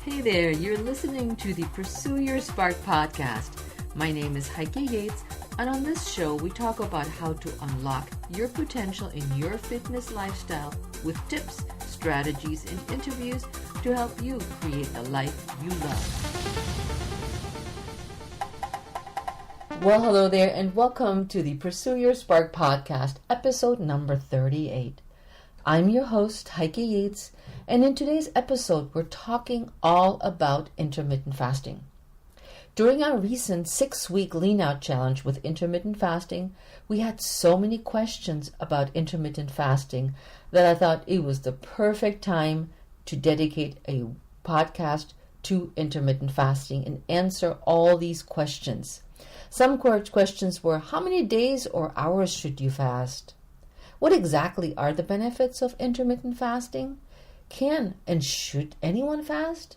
Hey there, you're listening to the Pursue Your Spark podcast. My name is Heike Yates, and on this show we talk about how to unlock your potential in your fitness lifestyle with tips, strategies, and interviews to help you create the life you love. Well, hello there, and welcome to the Pursue Your Spark podcast, episode number 38. I'm your host, Heike Yates, and in today's episode, we're talking all about intermittent fasting. During our recent 6-week lean-out challenge with intermittent fasting, we had so many questions about intermittent fasting that I thought it was the perfect time to dedicate a podcast to intermittent fasting and answer all these questions. Some questions were, how many days or hours should you fast? What exactly are the benefits of intermittent fasting? Can and should anyone fast?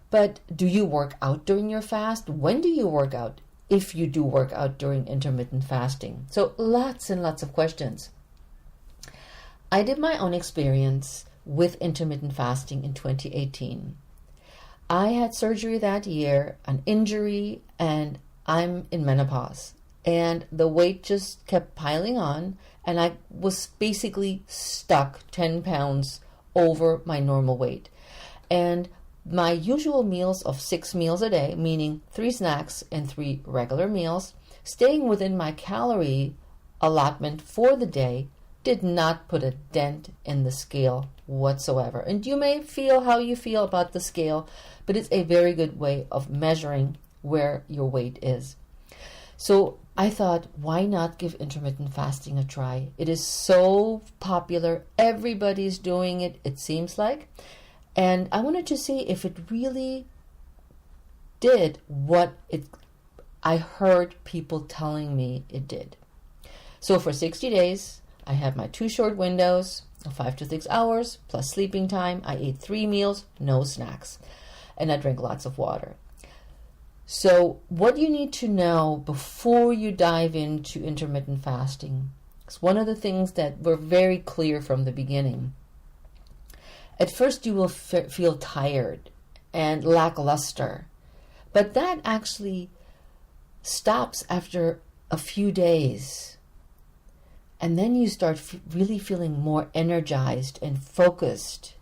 But do you work out during your fast? When do you work out? If you do work out during intermittent fasting. So lots and lots of questions. I did my own experience with intermittent fasting in 2018. I had surgery that year, an injury, and I'm in menopause. And the weight just kept piling on, and I was basically stuck 10 pounds over my normal weight. And my usual meals of 6 meals a day, meaning 3 snacks and 3 regular meals, staying within my calorie allotment for the day, did not put a dent in the scale whatsoever. And you may feel how you feel about the scale, but it's a very good way of measuring where your weight is. So I thought, why not give intermittent fasting a try? It is so popular. Everybody's doing it, it seems like. And I wanted to see if it really did what I heard people telling me it did. So for 60 days, I had my 2 short windows of 5 to 6 hours plus sleeping time. I ate 3 meals, no snacks, and I drank lots of water. So what you need to know before you dive into intermittent fasting is one of the things that were very clear from the beginning. At first you will feel tired and lackluster, but that actually stops after a few days. And then you start really feeling more energized and focused.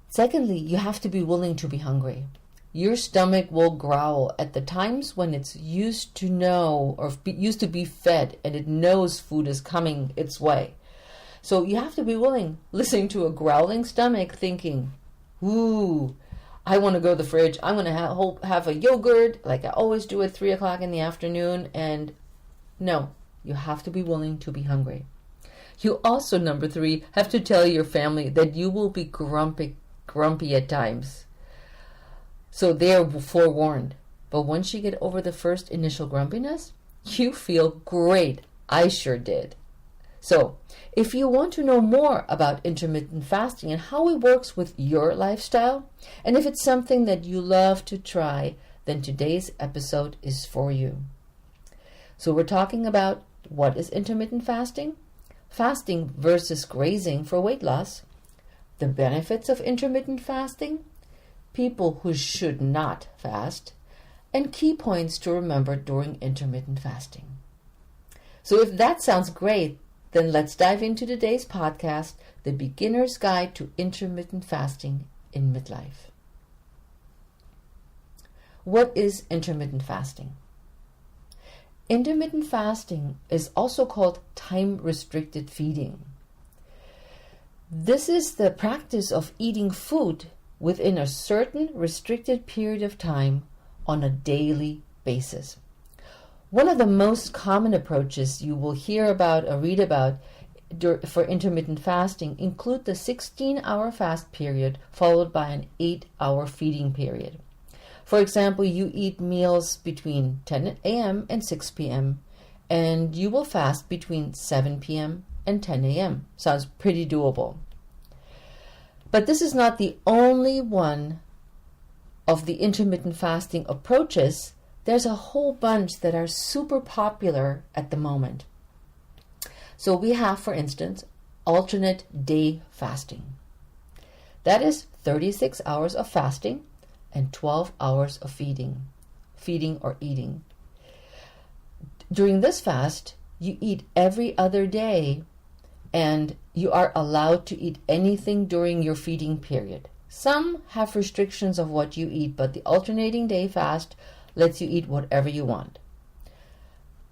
Secondly, you have to be willing to be hungry. Your stomach will growl at the times when it's used to know or used to be fed and it knows food is coming its way. So you have to be willing, listening to a growling stomach, thinking, ooh, I want to go to the fridge. I'm going to have a yogurt like I always do at 3 o'clock in the afternoon. And no, you have to be willing to be hungry. You also, number 3, have to tell your family that you will be grumpy at times. So they're forewarned. But once you get over the first initial grumpiness, you feel great. I sure did. So if you want to know more about intermittent fasting and how it works with your lifestyle, and if it's something that you love to try, then today's episode is for you. So we're talking about what is intermittent fasting, fasting versus grazing for weight loss, the benefits of intermittent fasting, people who should not fast, and key points to remember during intermittent fasting. So if that sounds great, then let's dive into today's podcast, The Beginner's Guide to Intermittent Fasting in Midlife. What is intermittent fasting? Intermittent fasting is also called time-restricted feeding. This is the practice of eating food within a certain restricted period of time on a daily basis. One of the most common approaches you will hear about or read about for intermittent fasting include the 16-hour fast period followed by an 8-hour feeding period. For example, you eat meals between 10 a.m. and 6 p.m. and you will fast between 7 p.m. and 10 a.m. Sounds pretty doable. But this is not the only one of the intermittent fasting approaches. There's a whole bunch that are super popular at the moment. So we have, for instance, alternate day fasting. That is 36 hours of fasting and 12 hours of feeding or eating. During this fast, you eat every other day, and you are allowed to eat anything during your feeding period. Some have restrictions of what you eat, but the alternating day fast lets you eat whatever you want.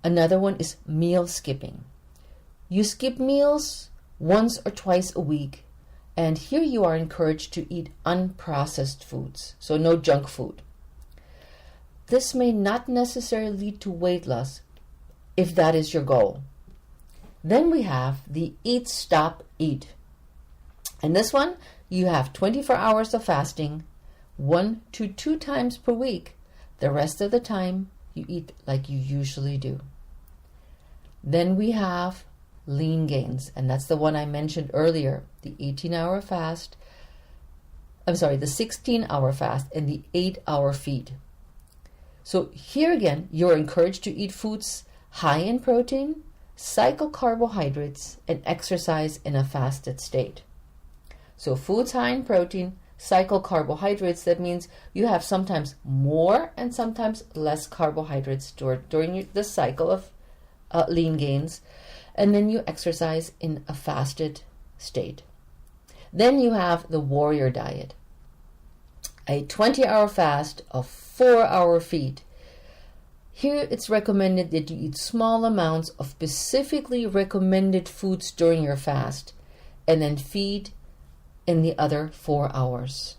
Another one is meal skipping. You skip meals once or twice a week, and here you are encouraged to eat unprocessed foods, so no junk food. This may not necessarily lead to weight loss if that is your goal. Then we have the eat, stop, eat. And this one, you have 24 hours of fasting, 1 to 2 times per week. The rest of the time, you eat like you usually do. Then we have lean gains, and that's the one I mentioned earlier, the 16-hour fast and the 8-hour feed. So here again, you're encouraged to eat foods high in protein, cycle carbohydrates, and exercise in a fasted state. So foods high in protein, cycle carbohydrates, that means you have sometimes more and sometimes less carbohydrates stored during the cycle of lean gains, and then you exercise in a fasted state. Then you have the warrior diet, a 20-hour fast of 4-hour feed. Here it's recommended that you eat small amounts of specifically recommended foods during your fast and then feed in the other 4 hours.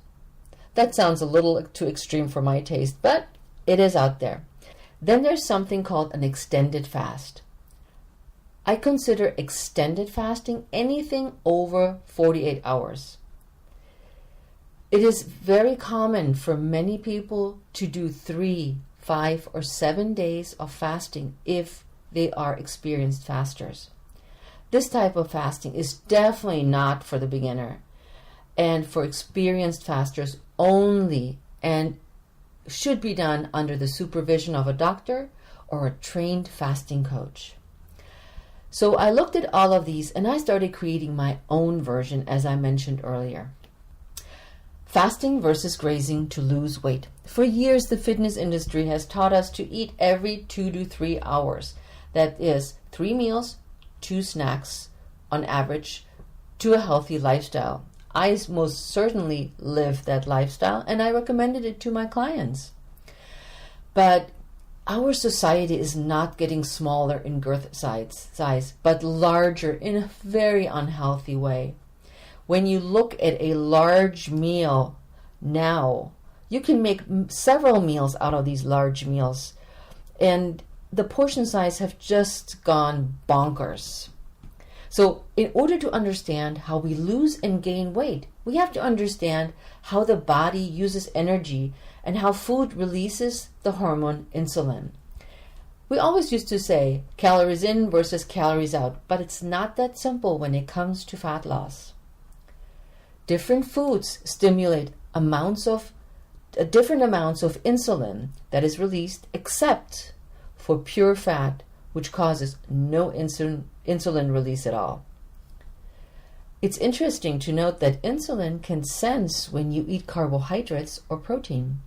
That sounds a little too extreme for my taste, but it is out there. Then there's something called an extended fast. I consider extended fasting anything over 48 hours. It is very common for many people to do 3, 5, or 7 days of fasting if they are experienced fasters. This type of fasting is definitely not for the beginner and for experienced fasters only, and should be done under the supervision of a doctor or a trained fasting coach. So I looked at all of these and I started creating my own version, as I mentioned earlier. Fasting versus grazing to lose weight. For years, the fitness industry has taught us to eat every 2 to 3 hours. That is 3 meals, 2 snacks on average, to a healthy lifestyle. I most certainly live that lifestyle, and I recommended it to my clients. But our society is not getting smaller in girth size, but larger in a very unhealthy way. When you look at a large meal now, you can make several meals out of these large meals, and the portion size have just gone bonkers. So in order to understand how we lose and gain weight, we have to understand how the body uses energy and how food releases the hormone insulin. We always used to say calories in versus calories out, but it's not that simple when it comes to fat loss. Different foods stimulate different amounts of insulin that is released, except for pure fat, which causes no insulin release at all. It's interesting to note that insulin can sense when you eat carbohydrates or protein.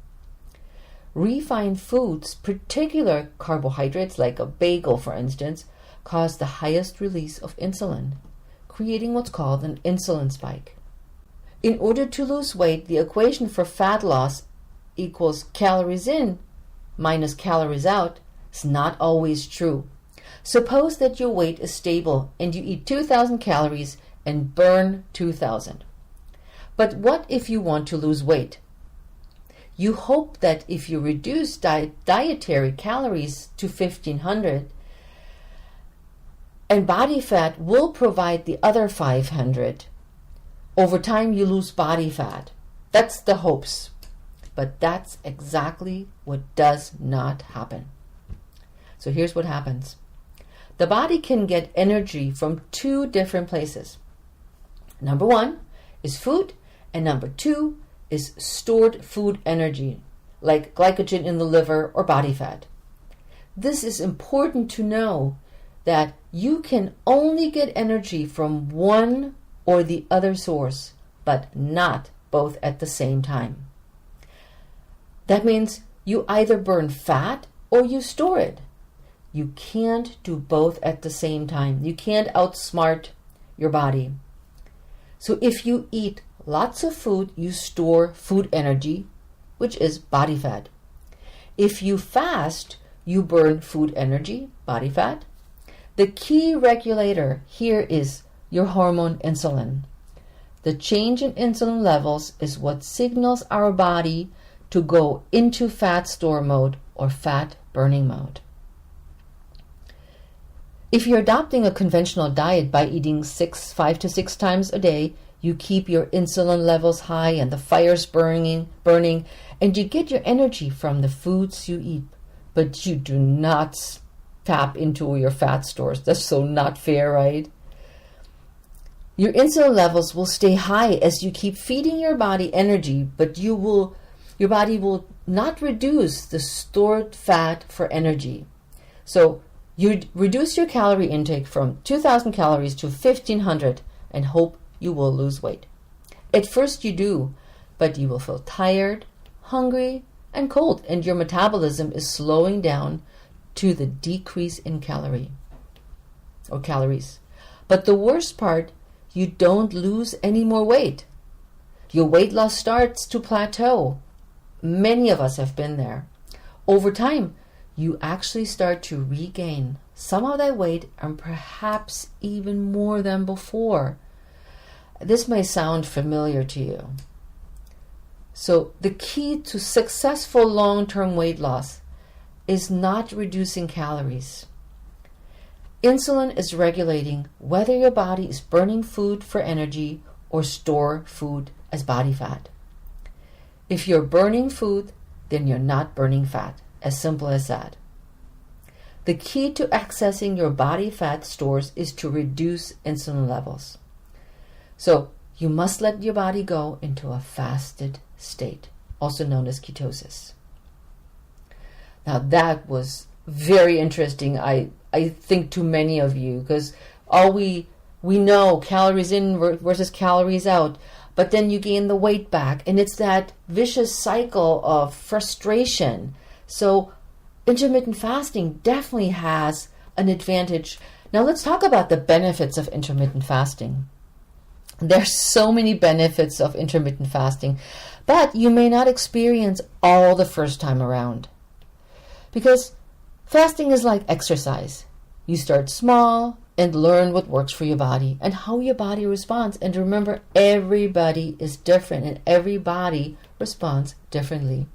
Refined foods, particular carbohydrates like a bagel for instance, cause the highest release of insulin, creating what's called an insulin spike. In order to lose weight, the equation for fat loss equals calories in minus calories out is not always true. Suppose that your weight is stable and you eat 2,000 calories and burn 2,000. But what if you want to lose weight? You hope that if you reduce dietary calories to 1,500, and body fat will provide the other 500, over time you lose body fat. That's the hopes. But that's exactly what does not happen. So here's what happens. The body can get energy from 2 different places. Number 1 is food, and number 2 is stored food energy, like glycogen in the liver or body fat. This is important to know, that you can only get energy from one or the other source, but not both at the same time. That means you either burn fat or you store it. You can't do both at the same time. You can't outsmart your body. So if you eat lots of food, you store food energy, which is body fat. If you fast, you burn food energy, body fat. The key regulator here is your hormone insulin. The change in insulin levels is what signals our body to go into fat store mode or fat burning mode. If you're adopting a conventional diet by eating 5 to 6 times a day, you keep your insulin levels high and the fire's burning, and you get your energy from the foods you eat, but you do not tap into your fat stores. That's so not fair, right? Your insulin levels will stay high as you keep feeding your body energy, but your body will not reduce the stored fat for energy. So you reduce your calorie intake from 2,000 calories to 1,500 and hope you will lose weight. At first you do, but you will feel tired, hungry, and cold, and your metabolism is slowing down to the decrease in calories. But the worst part, you don't lose any more weight. Your weight loss starts to plateau. Many of us have been there. Over time, you actually start to regain some of that weight and perhaps even more than before. This may sound familiar to you. So the key to successful long-term weight loss is not reducing calories. Insulin is regulating whether your body is burning food for energy or store food as body fat. If you're burning food, then you're not burning fat. As simple as that. The key to accessing your body fat stores is to reduce insulin levels. So you must let your body go into a fasted state, also known as ketosis. Now that was very interesting, I think, to many of you, because all we know, calories in versus calories out, but then you gain the weight back, and it's that vicious cycle of frustration. So intermittent fasting definitely has an advantage. Now let's talk about the benefits of intermittent fasting. There's so many benefits of intermittent fasting, but you may not experience all the first time around. Because fasting is like exercise. You start small and learn what works for your body and how your body responds. And remember, everybody is different and every body responds differently.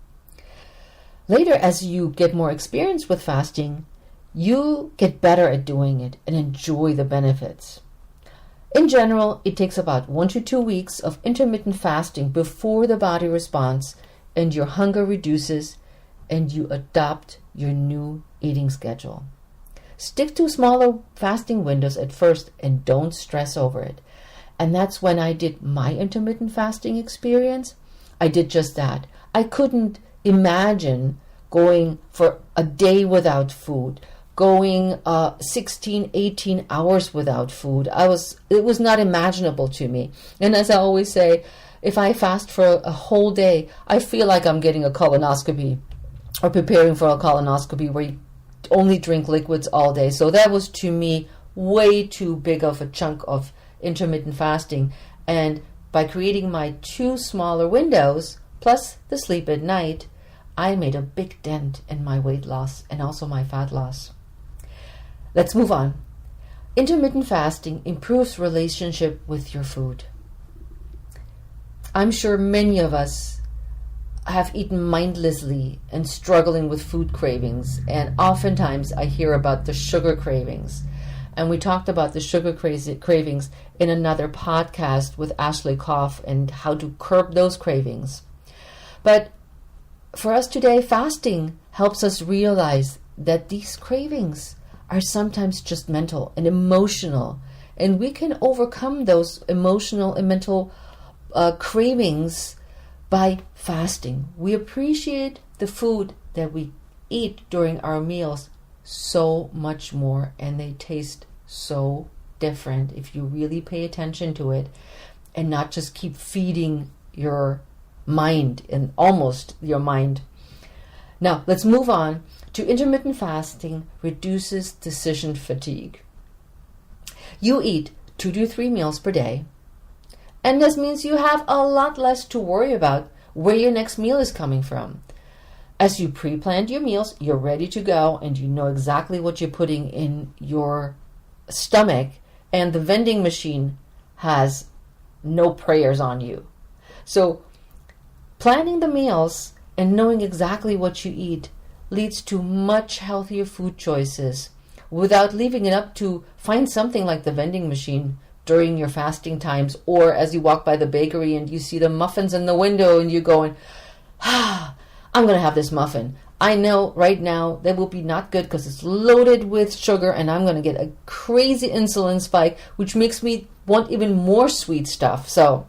Later, as you get more experience with fasting, you get better at doing it and enjoy the benefits. In general, it takes about 1 to 2 weeks of intermittent fasting before the body responds and your hunger reduces and you adopt your new eating schedule. Stick to smaller fasting windows at first and don't stress over it. And that's when I did my intermittent fasting experience. I did just that. I couldn't imagine going for a day without food, going 16, 18 hours without food. It was not imaginable to me. And as I always say, if I fast for a whole day, I feel like I'm getting a colonoscopy or preparing for a colonoscopy where you only drink liquids all day. So that was, to me, way too big of a chunk of intermittent fasting. And by creating my 2 smaller windows, plus the sleep at night, I made a big dent in my weight loss and also my fat loss. Let's move on. Intermittent fasting improves relationship with your food. I'm sure many of us have eaten mindlessly and struggling with food cravings, and oftentimes I hear about the sugar cravings. And we talked about the sugar cravings in another podcast with Ashley Koff and how to curb those cravings. But for us today, fasting helps us realize that these cravings are sometimes just mental and emotional, and we can overcome those emotional and mental cravings by fasting. We appreciate the food that we eat during our meals so much more, and they taste so different if you really pay attention to it and not just keep feeding your mind and almost your mind. Now, let's move on to intermittent fasting reduces decision fatigue. You eat 2 to 3 meals per day, and this means you have a lot less to worry about where your next meal is coming from. As you pre-planned your meals, you're ready to go, and you know exactly what you're putting in your stomach, and the vending machine has no prayers on you. So planning the meals and knowing exactly what you eat leads to much healthier food choices without leaving it up to find something like the vending machine during your fasting times, or as you walk by the bakery and you see the muffins in the window and you're going, I'm going to have this muffin. I know right now they will be not good because it's loaded with sugar and I'm going to get a crazy insulin spike, which makes me want even more sweet stuff. So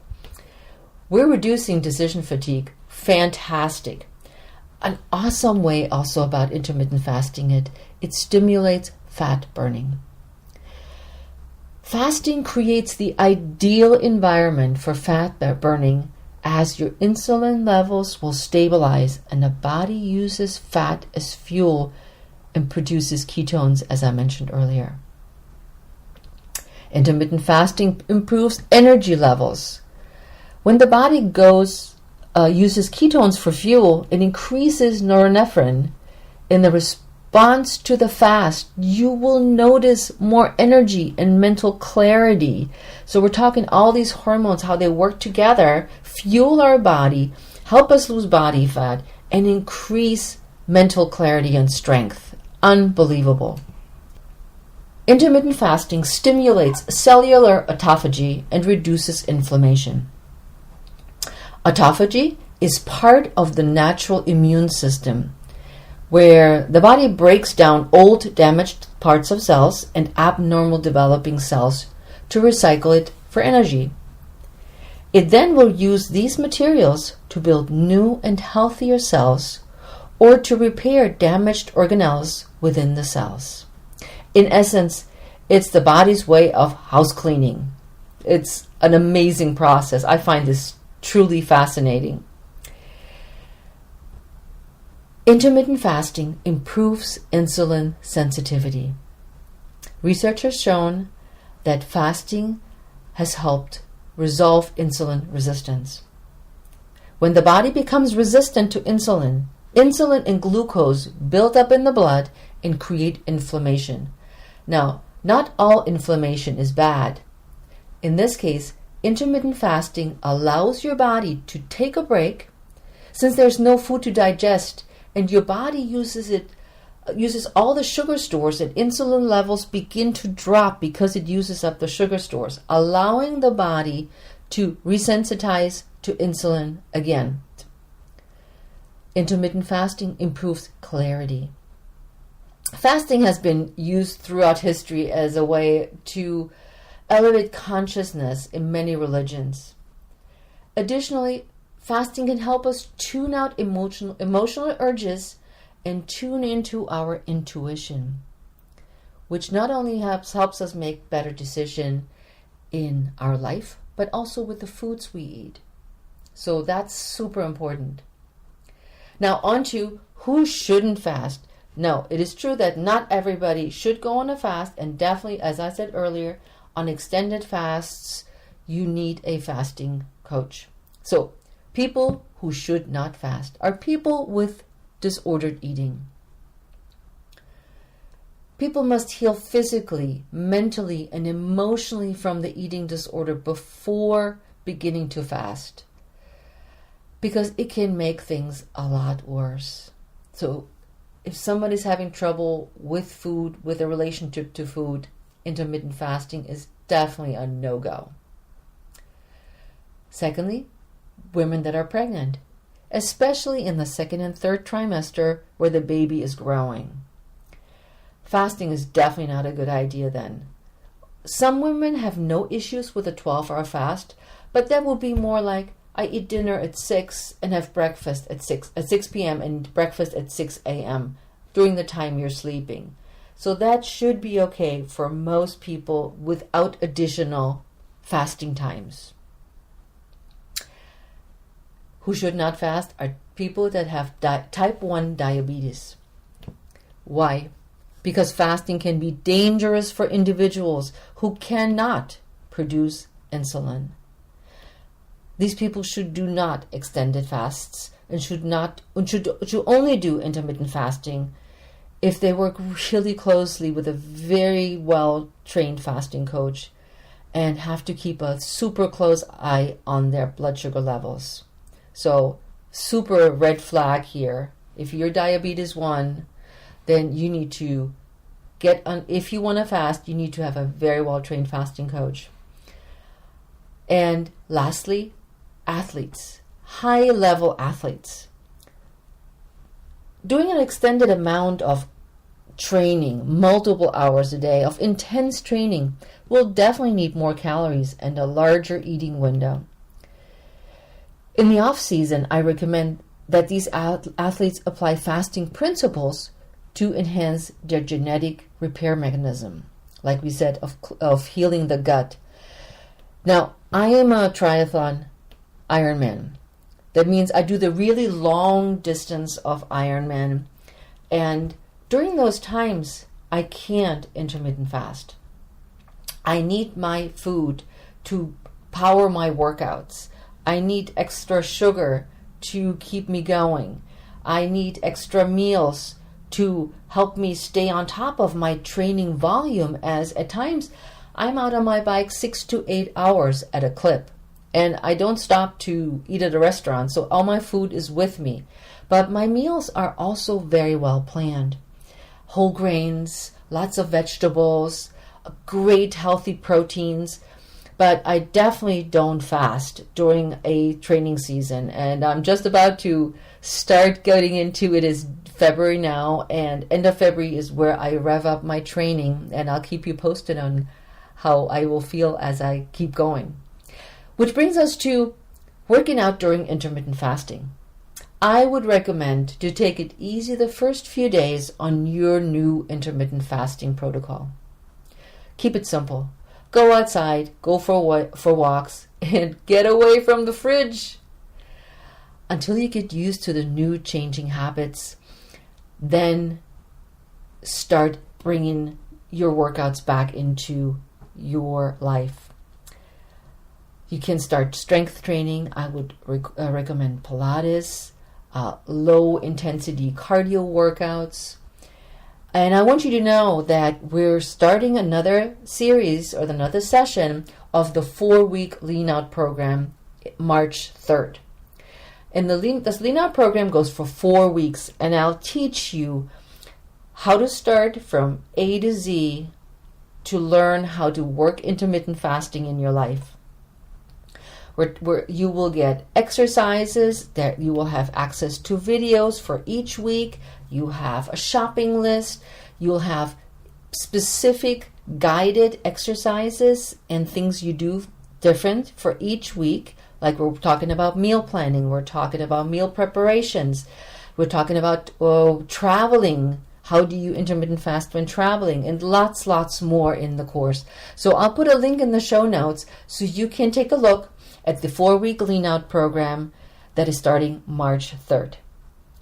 we're reducing decision fatigue. Fantastic. An awesome way also about intermittent fasting, it stimulates fat burning. Fasting creates the ideal environment for fat burning, as your insulin levels will stabilize and the body uses fat as fuel and produces ketones, as I mentioned earlier. Intermittent fasting improves energy levels. When the body uses ketones for fuel, it increases norepinephrine. In the response to the fast, you will notice more energy and mental clarity. So we're talking all these hormones, how they work together, fuel our body, help us lose body fat, and increase mental clarity and strength. Unbelievable. Intermittent fasting stimulates cellular autophagy and reduces inflammation. Autophagy is part of the natural immune system, where the body breaks down old damaged parts of cells and abnormal developing cells to recycle it for energy. It then will use these materials to build new and healthier cells or to repair damaged organelles within the cells. In essence, it's the body's way of house cleaning. It's an amazing process. I find this truly fascinating. Intermittent fasting improves insulin sensitivity. Research has shown that fasting has helped resolve insulin resistance. When the body becomes resistant to insulin, insulin and glucose build up in the blood and create inflammation. Now, not all inflammation is bad. In this case, intermittent fasting allows your body to take a break, since there's no food to digest, and your body uses all the sugar stores, and insulin levels begin to drop because it uses up the sugar stores, allowing the body to resensitize to insulin again. Intermittent fasting improves clarity. Fasting has been used throughout history as a way to elevate consciousness in many religions. Additionally, fasting can help us tune out emotional urges and tune into our intuition, which not only helps us make better decisions in our life, but also with the foods we eat. So that's super important. Now on to who shouldn't fast. No, it is true that not everybody should go on a fast, and definitely, as I said earlier, on extended fasts, you need a fasting coach. So people who should not fast are people with disordered eating. People must heal physically, mentally, and emotionally from the eating disorder before beginning to fast, because it can make things a lot worse. So if somebody's having trouble with food, with a relationship to food, intermittent fasting is definitely a no-go. Secondly, women that are pregnant, especially in the second and third trimester where the baby is growing. Fasting is definitely not a good idea then. Some women have no issues with a 12-hour fast, but that will be more like, I eat dinner at 6 and have breakfast at 6 p.m. and breakfast at 6 a.m. during the time you're sleeping. So that should be okay for most people without additional fasting times. who should not fast are people that have type 1 diabetes. Why? Because fasting can be dangerous for individuals who cannot produce insulin. These people should do not extended fasts and should only do intermittent fasting if they work really closely with a very well-trained fasting coach and have to keep a super close eye on their blood sugar levels. So, super red flag here. If you're diabetes 1, then you need to if you want to fast, you need to have a very well-trained fasting coach. And lastly, athletes, high-level athletes. Doing an extended amount of training, multiple hours a day of intense training, will definitely need more calories and a larger eating window. In the off-season, I recommend that these athletes apply fasting principles to enhance their genetic repair mechanism, like we said, of healing the gut. Now, I am a triathlon Ironman. That means I do the really long distance of Ironman, and during those times, I can't intermittent fast. I need my food to power my workouts. I need extra sugar to keep me going. I need extra meals to help me stay on top of my training volume, as at times I'm out on my bike 6 to 8 hours at a clip. And I don't stop to eat at a restaurant, so all my food is with me. But my meals are also very well planned. Whole grains, lots of vegetables, great healthy proteins. But I definitely don't fast during a training season. And I'm just about to start getting into it. Is February now, and end of February is where I rev up my training, and I'll keep you posted on how I will feel as I keep going. Which brings us to working out during intermittent fasting. I would recommend to take it easy the first few days on your new intermittent fasting protocol. Keep it simple. Go outside, go for walks, and get away from the fridge. Until you get used to the new changing habits, then start bringing your workouts back into your life. You can start strength training. I would recommend Pilates, low intensity cardio workouts. And I want you to know that we're starting another series or another session of the 4-week Lean Out program March 3rd. And this Lean Out program goes for 4 weeks, and I'll teach you how to start from A to Z to learn how to work intermittent fasting in your life. Where you will get exercises, that you will have access to videos for each week. You have a shopping list. You'll have specific guided exercises and things you do different for each week. Like we're talking about meal planning. We're talking about meal preparations. We're talking about traveling. How do you intermittent fast when traveling? And lots more in the course. So I'll put a link in the show notes so you can take a look at the 4-week Lean Out program that is starting March 3rd.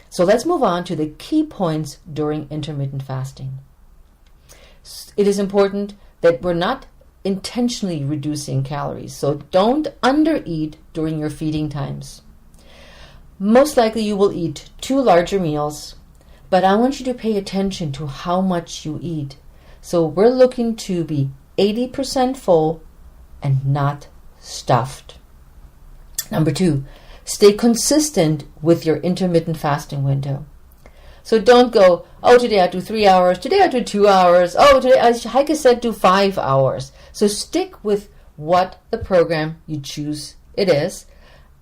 So let's move on to the key points during intermittent fasting. It is important that we're not intentionally reducing calories, so don't undereat during your feeding times. Most likely you will eat 2 larger meals, but I want you to pay attention to how much you eat. So we're looking to be 80% full and not stuffed. Number 2, stay consistent with your intermittent fasting window. So don't go, today I do 3 hours, today I do 2 hours, today, as Heike said, do 5 hours. So stick with what the program you choose it is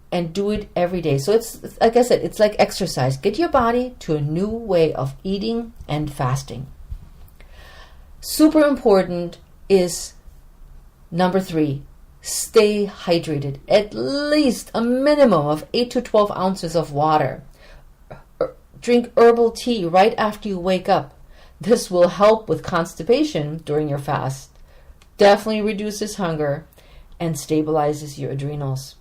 and do it every day. So it's like I said, it's like exercise. Get your body to a new way of eating and fasting. Super important is number 3. Stay hydrated, at least a minimum of 8 to 12 ounces of water. Drink herbal tea right after you wake up. This will help with constipation during your fast. Definitely reduces hunger and stabilizes your adrenals.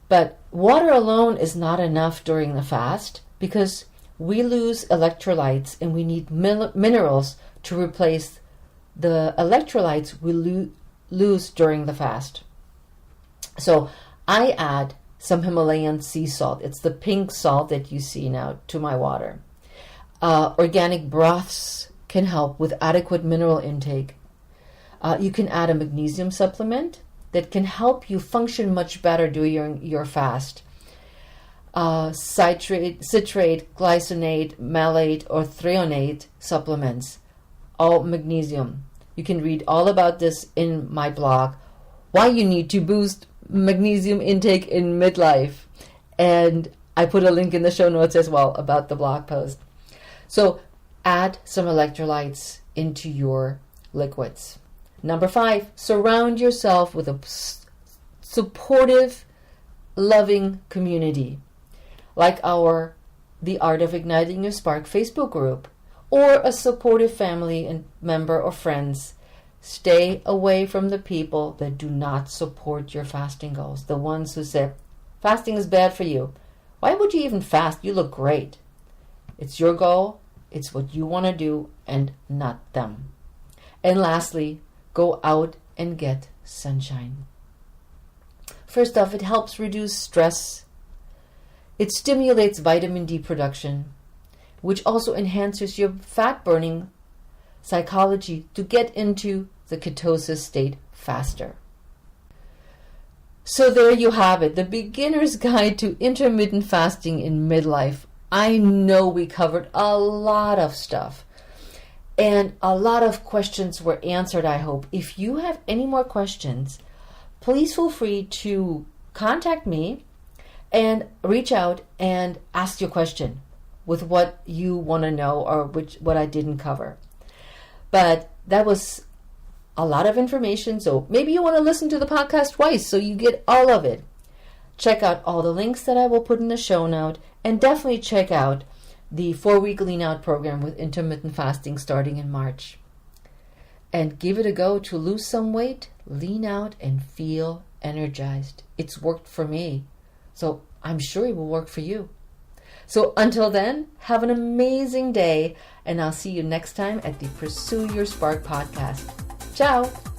But water alone is not enough during the fast because we lose electrolytes and we need minerals to replace the electrolytes we lose during the fast. So I add some Himalayan sea salt. It's the pink salt that you see now to my water. Organic broths can help with adequate mineral intake. You can add a magnesium supplement that can help you function much better during your fast. Citrate, glycinate, malate, or threonate supplements, all magnesium. You can read all about this in my blog, Why You Need to Boost Magnesium Intake in Midlife. And I put a link in the show notes as well about the blog post. So add some electrolytes into your liquids. Number 5, surround yourself with a supportive, loving community, like The Art of Igniting Your Spark Facebook group, or a supportive family and member or friends. Stay away from the people that do not support your fasting goals, the ones who say, fasting is bad for you. Why would you even fast? You look great. It's your goal, it's what you want to do, and not them. And lastly, go out and get sunshine. First off, it helps reduce stress. It stimulates vitamin D production, which also enhances your fat-burning psychology to get into the ketosis state faster. So there you have it, the beginner's guide to intermittent fasting in midlife. I know we covered a lot of stuff. And a lot of questions were answered, I hope. If you have any more questions, please feel free to contact me and reach out and ask your question with what you want to know or what I didn't cover. But that was a lot of information, so maybe you want to listen to the podcast twice so you get all of it. Check out all the links that I will put in the show note, and definitely check out the 4-week Lean Out program with intermittent fasting starting in March. And give it a go to lose some weight, lean out, and feel energized. It's worked for me, so I'm sure it will work for you. So until then, have an amazing day, and I'll see you next time at the Pursue Your Spark podcast. Ciao!